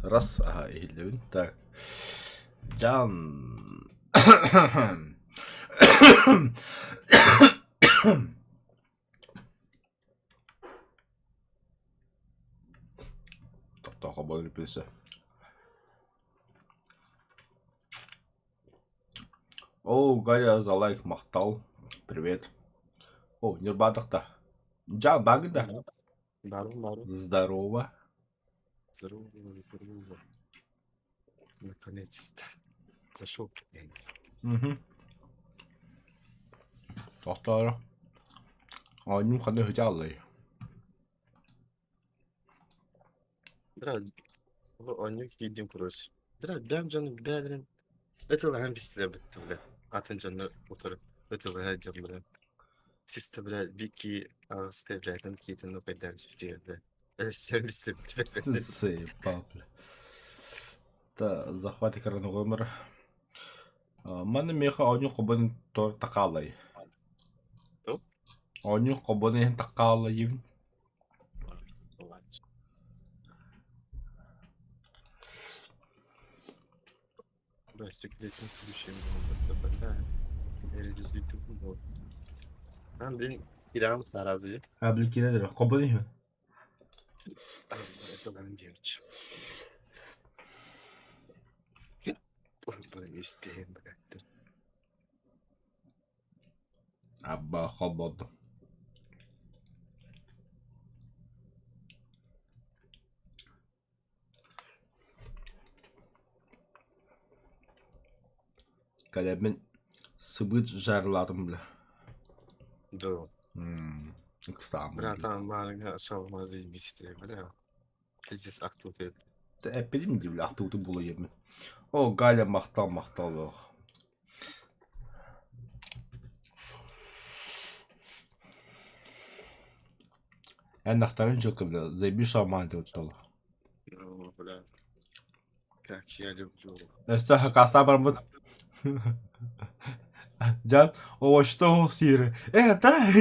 Раз. Ага, eğildim. Так. Can. Тоқтауға болыр білсе. О, Галя, залайк, мақтал. Привет. О, Нирбадық-та. Жан, багында. Бару. Здорово. Здорово. Наконец-то. Зашел. Тоқтары. Ойным қандай өте алай. Брат, oynuyor ki giydiğim kuruş. Brad, benim canım bədənin. Ötülə həm pisliyə bitdi, bile. Atın canına oturup. Ötülə hər can, bile. Sistə, bile, bir ki, ağız qeybləyətən giydiğini o qədər bitirdi. Sen pisliyə bitdi. Заебал, бля. Та, захват экрана номер. Мана меха ойны қобын тор тақалай. Кто? Ойны қобын тақалай. Да, секретный ключем oldu. Da, eridizlikte bu. Ben benim İran'ın araziyi. Ha, bilgi nedir? Qobun mi? Это benim девичьim. Bunu isteyeyim bıraktım. Abba qobod. Калебин сыбыт жарладым, бля. Да. Кстати, Братан, бana savunmazı bir siteye bile. Biz aktif. Эппелим ди, бля, ақтуды болы ебін. О, Галя мақтал. Әнақтарын жылқы, бля, зайби шаман деп өттілі. Ну, бля. Как я люблю. Өсті хақасына бармыд. Can, o что сиры? Да.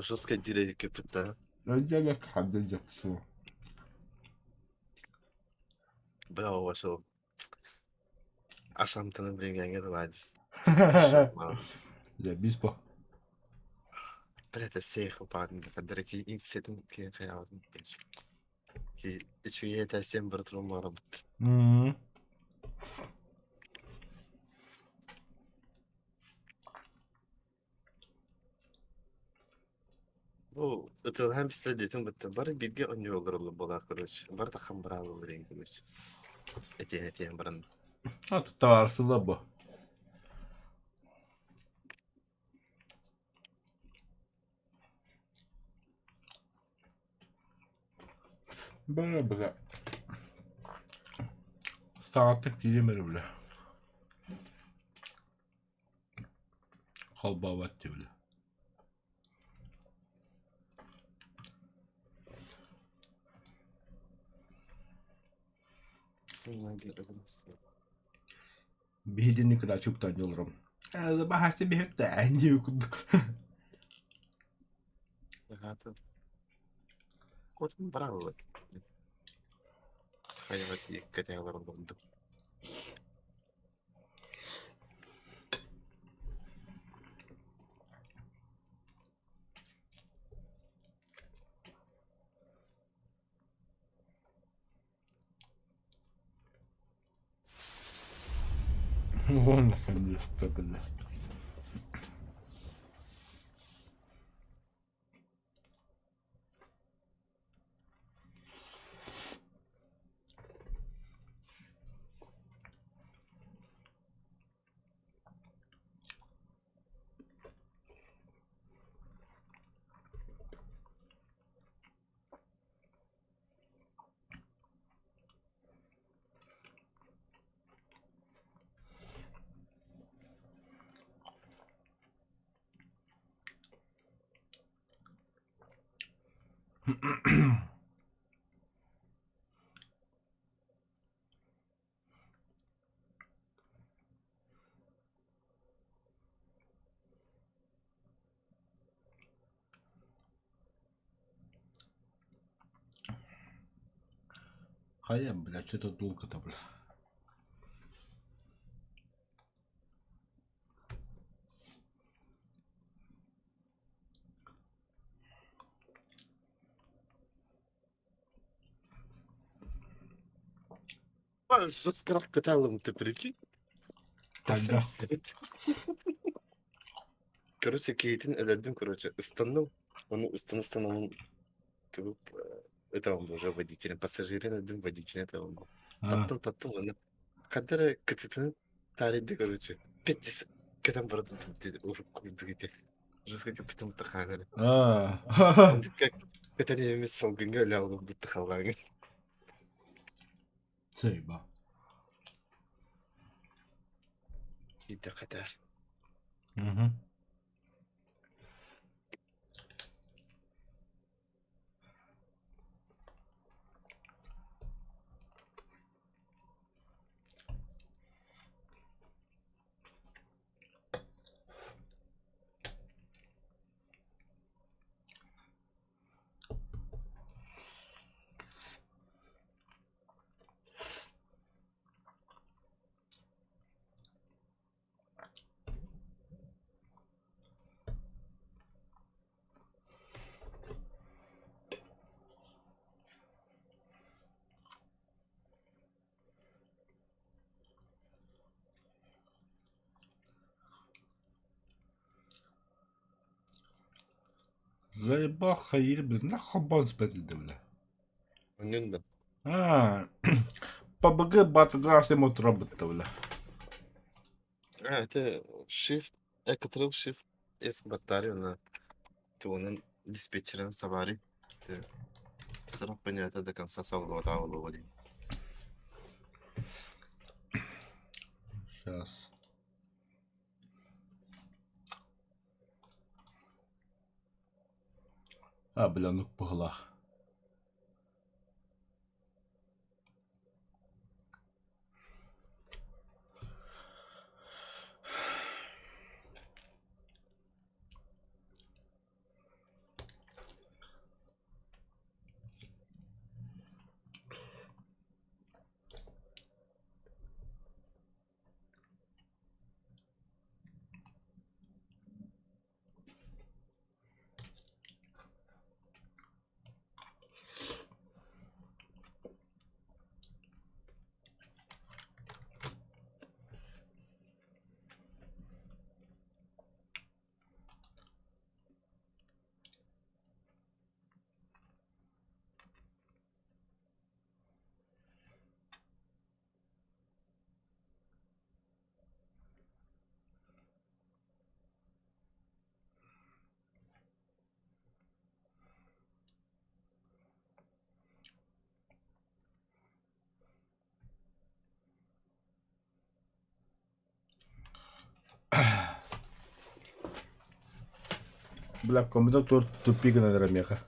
Жестко деревья кипята. Я как хабдел джапсу. Браво, вошел. А сам ты напрягай, давай. Забись по. Бля, это сейх упадет. Когда ки инсетим ки хаявым. Ки içiye это 7 bir durum var. Bu ötül hem pisledetim bitti. Bari bilgi önce olur bolar kırış. Bari da ham bravo olur kırış. Etiyen baran. Ha, тут товарсызда bu. Бля. Сағаттық келемері, бля. Қалбават де, бля. Бihidin kadar çok tane olurum. Bahası bir hek de aynı okuduk. Hata. Kodum bravo. Hayat dikkat yalarım oldu. Onu ben de istedim. Hayır, блядь, что-то долго-то, бля. Что с капиталом ты прикинь? Когда? Короче, Кейт'in ederdim короче. Istandım. Onu ıstan tıbıp tamam уже водителем. Пассажирин ödüm водителем tamam. А, Tattım onu. Kadar kıtıtını tarihinde короче. Пятьдесят. Kadar baradım dedi. Uruk kurdu gitti. Жестко капитан тахаганы. а, Indi как катани емес салгынга өле алып бутты халганы. Сейба. Иде катар. Угу. Заебал Хаир, блин, нахуй он спятил, бля. Onun da. PUBG Battlegrounds mod работа, бля. Это shift. Экатрыл shift. Eski batarya ona. Onun диспетчерин сабари. Срок понятия до конца салвата уловали. Сейчас. Бля, ну по глах. Бля, комбинатор тупик на драмеха.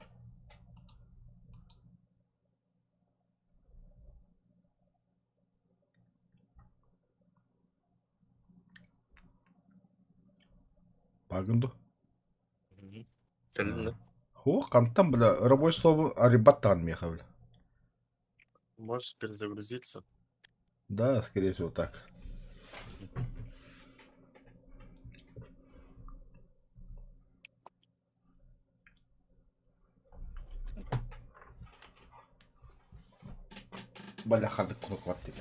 Агунду. Кэллэ. Хо, кантам, бля, рабочее слово арибаттан меха, бля. Можешь перезагрузиться. Да, скорее всего, так. Бля, хады кунок ватты.